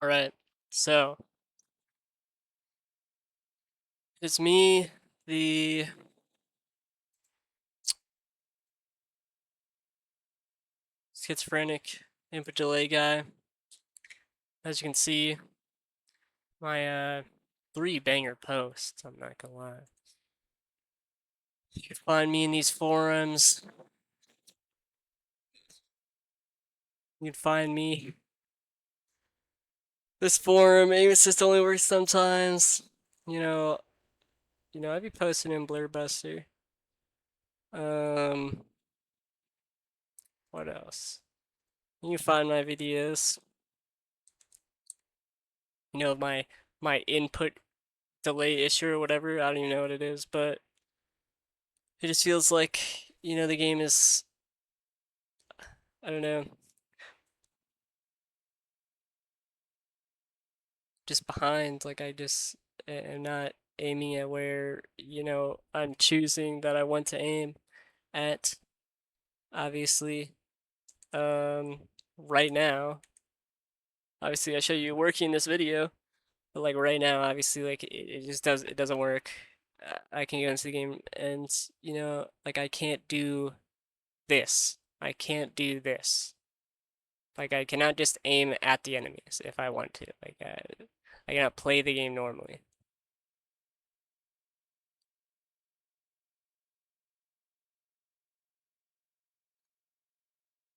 All right. So it's me, the schizophrenic input delay guy. As you can see, my three banger posts. I'm not gonna lie. You can find me in these forums. You can find me. This forum, aim assist only works sometimes. You know, I'd be posting in Blurbuster. Um, what else? You can find my videos. My input delay issue or whatever. I don't even know what it is, but it just feels like, the game is, I don't know, just behind. Like I just am not aiming at where, I'm choosing that I want to aim at, obviously. Um, right now, obviously I show you working this video, but like right now, obviously, like it just it doesn't work. I can go into the game and, like I can't do this. I can't do this. Like I cannot just aim at the enemies if I want to. Like I cannot play the game normally.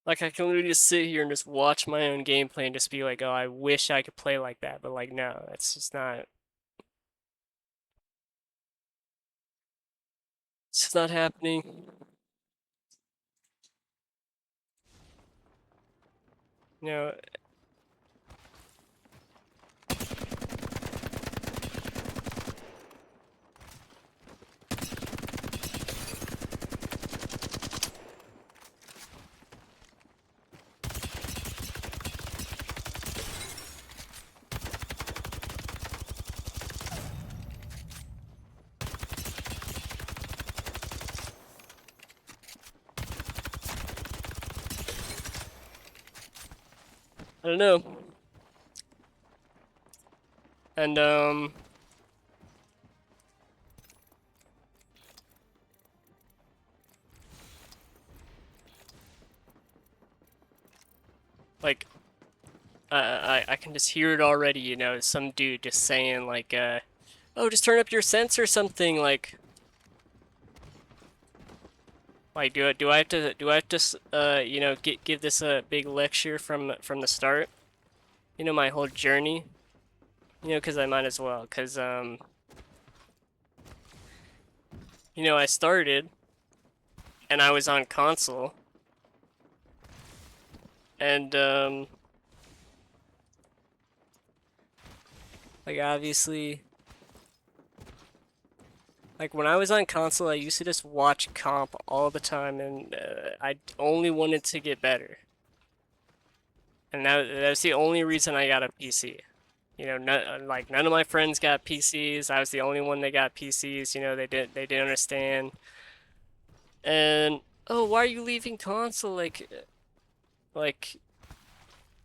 Like I can literally just sit here and just watch my own gameplay and just be like, oh, I wish I could play like that. But like no, that's just not it's just not happening. You know, I don't know. And like I can just hear it already, some dude just saying like oh, just turn up your sense or something like do I have to give this a big lecture from the start? My whole journey, because I might as well, because I started and I was on console and like obviously like when I was on console I used to just watch comp all the time and I only wanted to get better. And that's the only reason I got a PC. Like none of my friends got PCs. I was the only one that got PCs. They didn't understand. And oh, why are you leaving console? Like,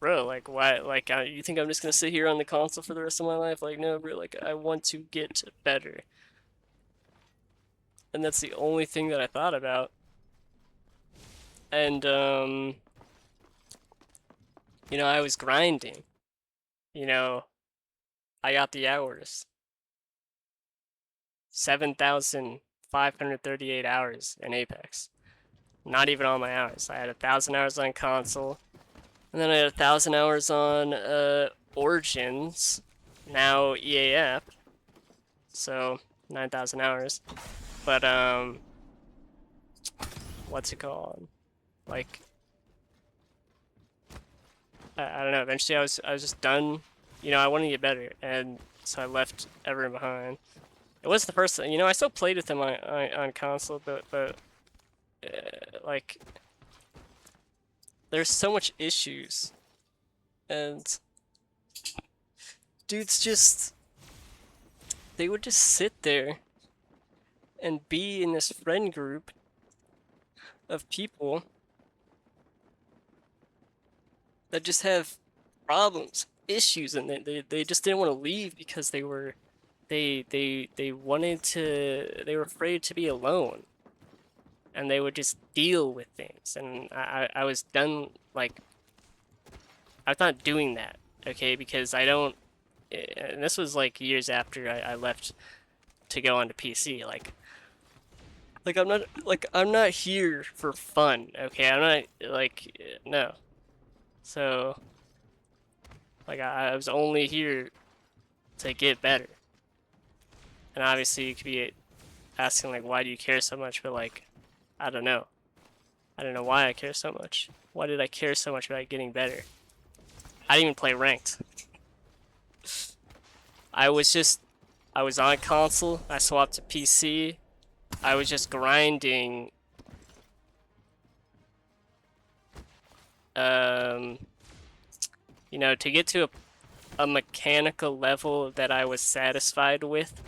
bro, like why? Like, you think I'm just gonna sit here on the console for the rest of my life? Like, no, bro. Like, I want to get better, and that's the only thing that I thought about. And I was grinding. You know, I got the hours. 7,538 hours in Apex. Not even all my hours. I had 1,000 hours on console, and then I had 1,000 hours on Origins, now EAF. So 9,000 hours. But what's it called? Like I don't know. Eventually, I was just done. I wanted to get better, and so I left everyone behind. It was the first. I still played with them on console, but like there's so much issues, and dudes just they would just sit there and be in this friend group of people that just have problems. issues, and they just didn't want to leave because they wanted to, they were afraid to be alone, and they would just deal with things. And I was done, like, I was not doing that, okay, because I don't, and this was like years after I left to go onto PC. I'm not here for fun, okay? I'm not like, no. So like I was only here to get better. And obviously you could be asking like, why do you care so much? But like, I don't know. I don't know why I care so much. Why did I care so much about getting better? I didn't even play ranked. I was just, I was on console. I swapped to PC. I was just grinding. You know, to get to a mechanical level that I was satisfied with,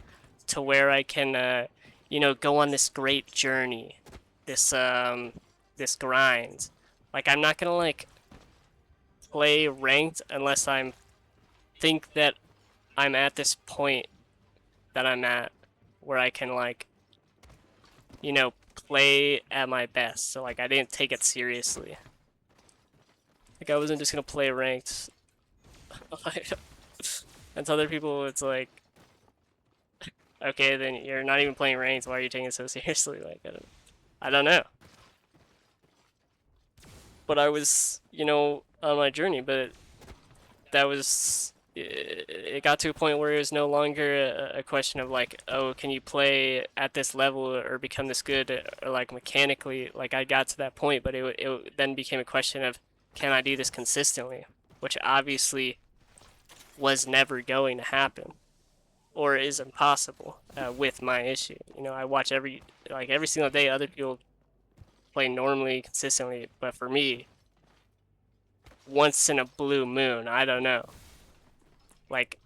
to where I can, you know, go on this great journey, this grind. Like, I'm not gonna like play ranked unless I'm think that I'm at this point that I'm at where I can like, you know, play at my best. So like, I didn't take it seriously. Like, I wasn't just gonna play ranked. And to other people, it's like, okay, then you're not even playing ranked. Why are you taking it so seriously? Like, I don't know. But I was, you know, on my journey. But that was, it got to a point where it was no longer a question of like, oh, can you play at this level or become this good, or like mechanically. Like, I got to that point, but it then became a question of, can I do this consistently? Which obviously was never going to happen, or is impossible with my issue. You know, I watch every single day other people play normally, consistently, but for me, once in a blue moon, I don't know. Like,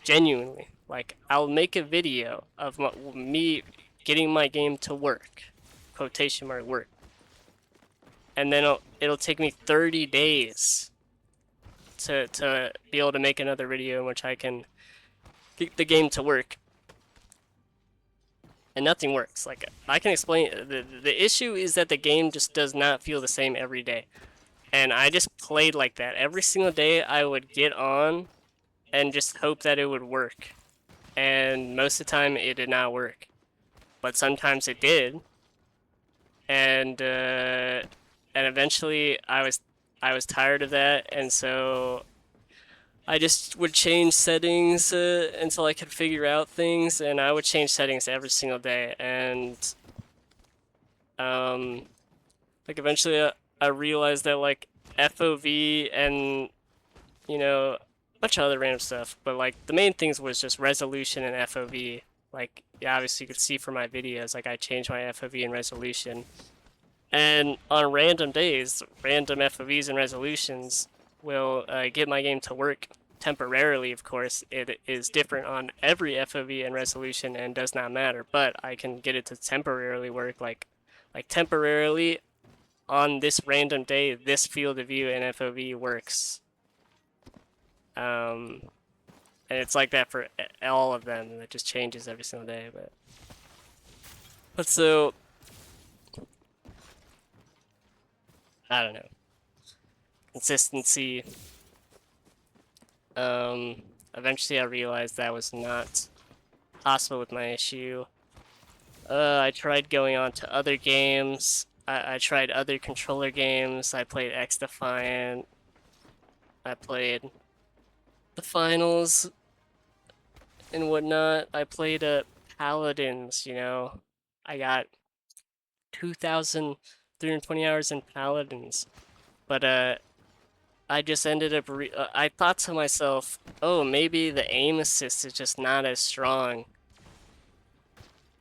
genuinely, like, I'll make a video of me getting my game to work, quotation mark work, and then it'll take me 30 days to be able to make another video in which I can get the game to work, and nothing works. Like, I can explain, the issue is that the game just does not feel the same every day. And I just played like that. Every single day I would get on and just hope that it would work. And most of the time it did not work. But sometimes it did. And eventually I was tired of that, and so I just would change settings until I could figure out things, and I would change settings every single day. And um, like, eventually I realized that like FOV and, you know, a bunch of other random stuff, but like the main things was just resolution and FOV. Like, yeah, obviously you could see from my videos, like, I changed my FOV and resolution. And on random days, random FOVs and resolutions will get my game to work temporarily. Of course, it is different on every FOV and resolution and does not matter, but I can get it to temporarily work, like temporarily on this random day, this field of view and FOV works. And it's like that for all of them, and it just changes every single day. But so, I don't know. Consistency. Eventually I realized that was not possible with my issue. I tried going on to other games. I tried other controller games. I played XDefiant. I played the finals and whatnot. I played Paladins, you know. I got 2,320 hours in Paladins. But I just ended up I thought to myself, oh, maybe the aim assist is just not as strong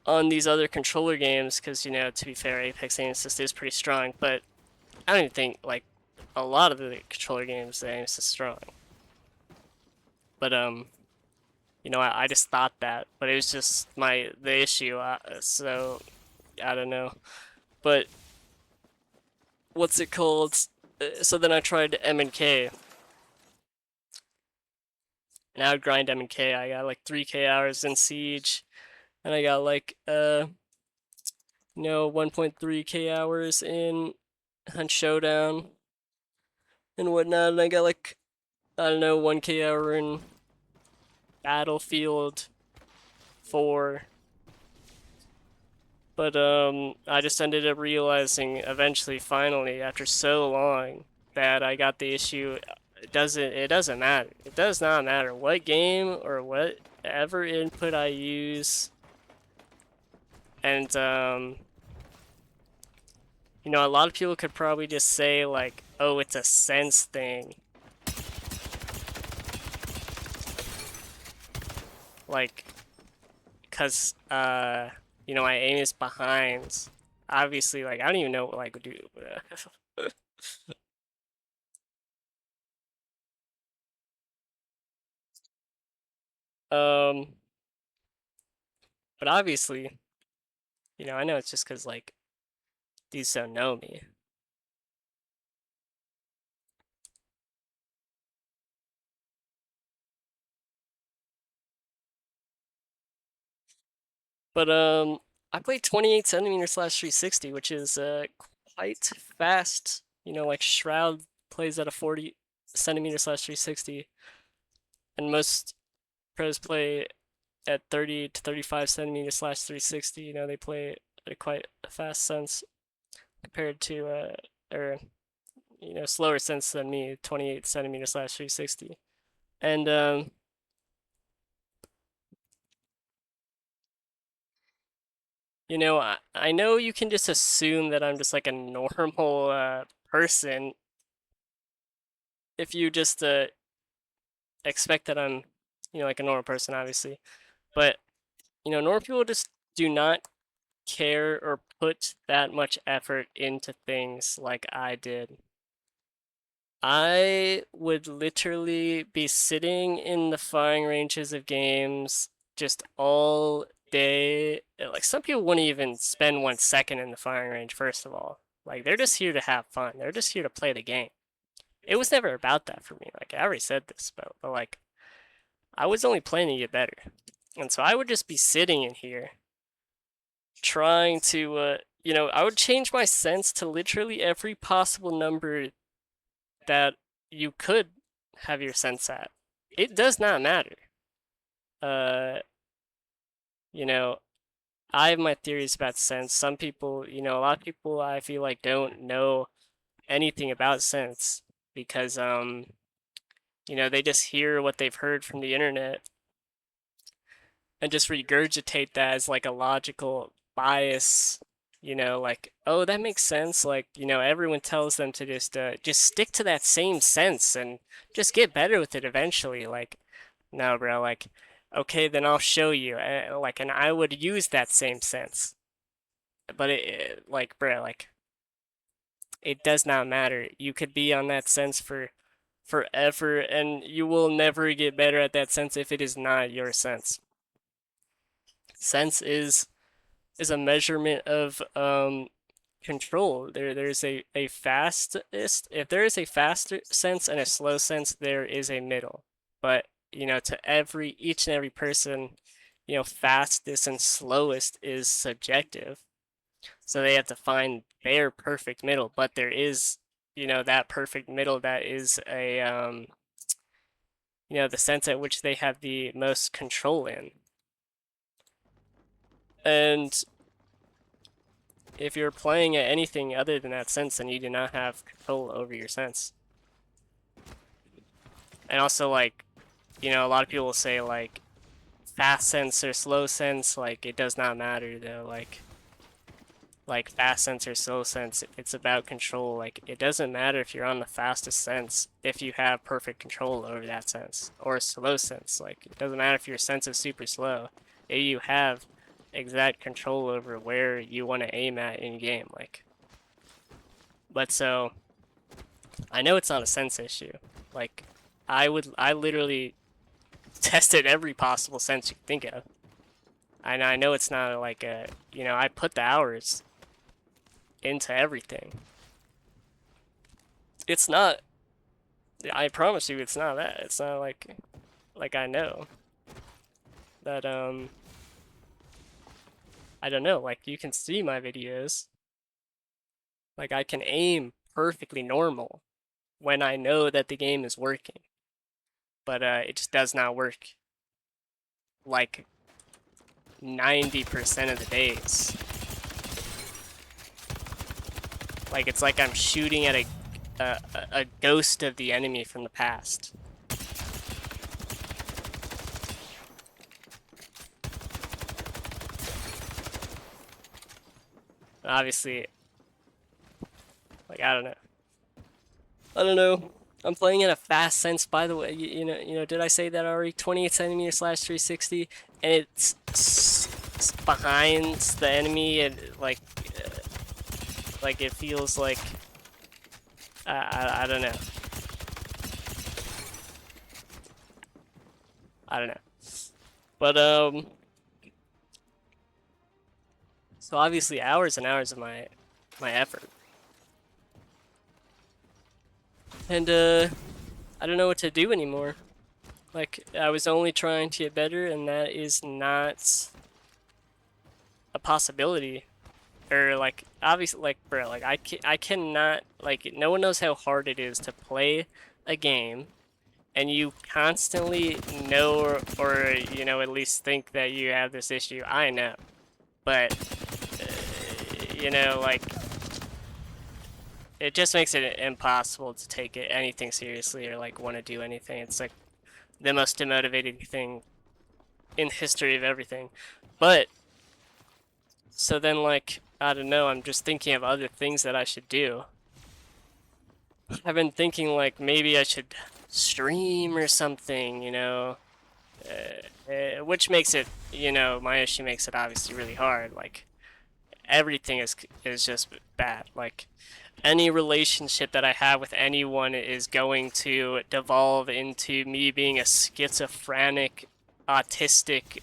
on these other controller games, because, you know, to be fair, Apex aim assist is pretty strong, but I don't even think, like, a lot of the controller games, the aim assist is strong. But, you know, I just thought that, but it was just the issue, so, I don't know. But, what's it called? So then I tried MNK, and I would grind M&K. I got like 3K hours in Siege, and I got like 1.3K hours in Hunt Showdown and whatnot, and I got like, I don't know, 1K hour in Battlefield 4. But I just ended up realizing eventually, finally, after so long, that I got the issue. It doesn't matter. It does not matter what game or whatever input I use. And a lot of people could probably just say like, "Oh, it's a sense thing." Like, cuz my aim is behind. Obviously, like I don't even know what like do. um but obviously, I know it's just cuz like these don't know me. But I play 28 centimeter slash 360, which is quite fast. Like Shroud plays at a 40 centimeter slash 360, and most pros play at 30 to 35 centimeter slash 360. They play at a quite a fast sense compared to or slower sense than me, 28 centimeter slash 360. And I know you can just assume that I'm just like a normal person if you just expect that I'm, like a normal person, obviously. But, normal people just do not care or put that much effort into things like I did. I would literally be sitting in the firing ranges of games just all day. Like, some people wouldn't even spend 1 second in the firing range, first of all. Like, they're just here to have fun. They're just here to play the game. It was never about that for me. Like, I already said this, but like, I was only playing to get better. And so I would just be sitting in here trying to, I would change my sense to literally every possible number that you could have your sense at. It does not matter. Uh, you know, I have my theories about sense. Some people, a lot of people I feel like don't know anything about sense because they just hear what they've heard from the internet and just regurgitate that as like a logical bias, like, oh, that makes sense. Like, everyone tells them to just stick to that same sense and just get better with it eventually. Like, no, bro, like, okay, then I'll show you. Like, and I would use that same sense. But like, bro, like, it does not matter. You could be on that sense for forever, and you will never get better at that sense if it is not your sense. Sense is a measurement of control. There's a fastest. If there is a faster sense and a slow sense, there is a middle. But to each and every person, fastest and slowest is subjective. So they have to find their perfect middle. But there is, that perfect middle that is the sense at which they have the most control in. And if you're playing at anything other than that sense, then you do not have control over your sense. And also, like, a lot of people will say, like, fast sense or slow sense, like, it does not matter, though. Like fast sense or slow sense, it's about control. Like, it doesn't matter if you're on the fastest sense if you have perfect control over that sense. Or slow sense. Like, it doesn't matter if your sense is super slow. If you have exact control over where you want to aim at in game, like. But so, I know it's not a sense issue. Like, I literally tested every possible sense you can think of. And I know it's not like I put the hours into everything. It's not, I promise you, it's not that. It's not like, like I know that I don't know, like you can see my videos. Like I can aim perfectly normal when I know that the game is working. But it just does not work like 90% of the days. Like it's like I'm shooting at a ghost of the enemy from the past. And obviously, like I don't know. I don't know. I'm playing at a fast sense, by the way. Did I say that already? 28 centimeters slash 360, and it's behind the enemy, and like it feels like I don't know. I don't know. But so obviously hours and hours of my effort, and I don't know what to do anymore. Like I was only trying to get better, and that is not a possibility. Or like obviously, like bro, like I cannot, like no one knows how hard it is to play a game and you constantly know or at least think that you have this issue. I know, but like it just makes it impossible to take anything seriously or like want to do anything. It's like the most demotivating thing in the history of everything. But so then, like, I don't know, I'm just thinking of other things that I should do. I've been thinking like maybe I should stream or something, which makes it, my issue makes it obviously really hard. Like everything is just bad. Like any relationship that I have with anyone is going to devolve into me being a schizophrenic, autistic,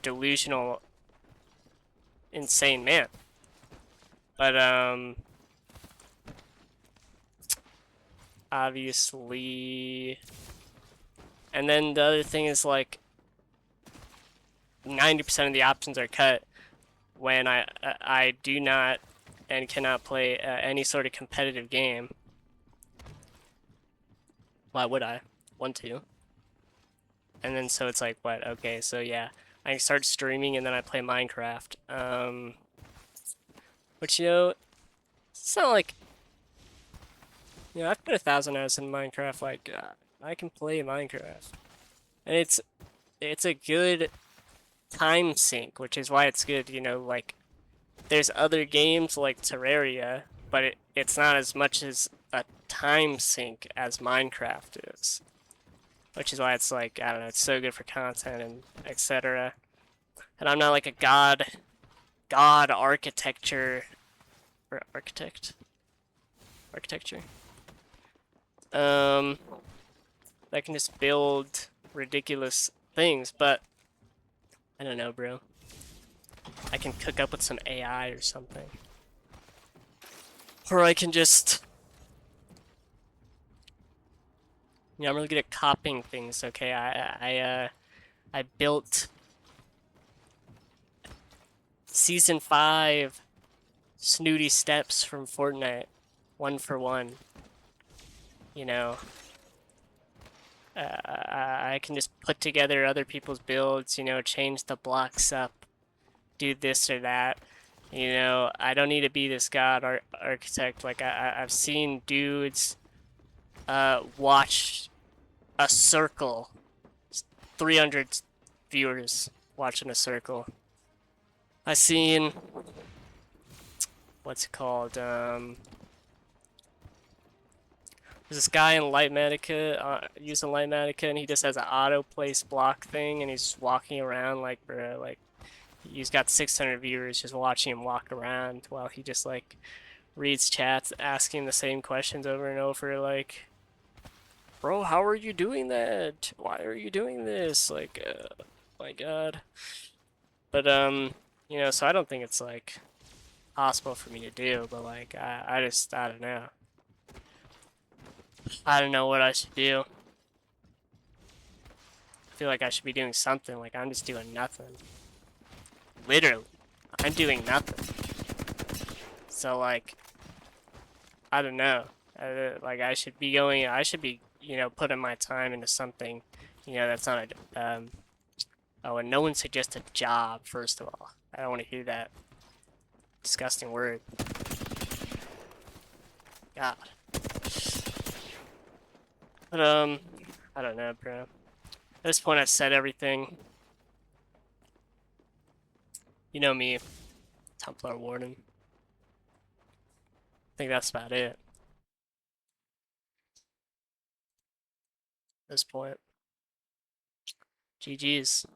delusional, insane man. But obviously, and then the other thing is like 90% of the options are cut when I do not and cannot play any sort of competitive game. Why would I want to? And then so it's like, what? Okay, so yeah, I start streaming and then I play Minecraft. Which it's not like I've put 1,000 hours in Minecraft. Like I can play Minecraft, and it's a good time sink, which is why it's good. Like there's other games like Terraria, but it's not as much as a time sink as Minecraft is. Which is why it's like, I don't know, it's so good for content and etc. And I'm not like a god architecture or architecture. That can just build ridiculous things, but I don't know, bro. I can cook up with some AI or something. Or I can just I'm really good at copying things, okay? I built Season 5 Snooty Steps from Fortnite, 1-for-1. I can just put together other people's builds, change the blocks up, do this or that. I don't need to be this god architect. Like I've seen dudes watch a circle, 300 viewers watching a circle. I seen what's it called? There's this guy in Lightmatica using Lightmatica, and he just has an auto place block thing, and he's just walking around like, bro, like he's got 600 viewers just watching him walk around while he just like reads chats, asking the same questions over and over, like, bro, how are you doing that? Why are you doing this? Like, my God. But so I don't think it's like possible for me to do, but like I don't know. I don't know what I should do. feel like I should be doing something. Like, I'm just doing nothing. Literally. I'm doing nothing. So, like, I don't know. Like, I should be putting my time into something, that's not oh, and no one suggests a job, first of all. I don't want to hear that disgusting word. God. But, I don't know, bro. At this point, I've said everything. You know me, Templar Warden. I think that's about it. At this point. GG's.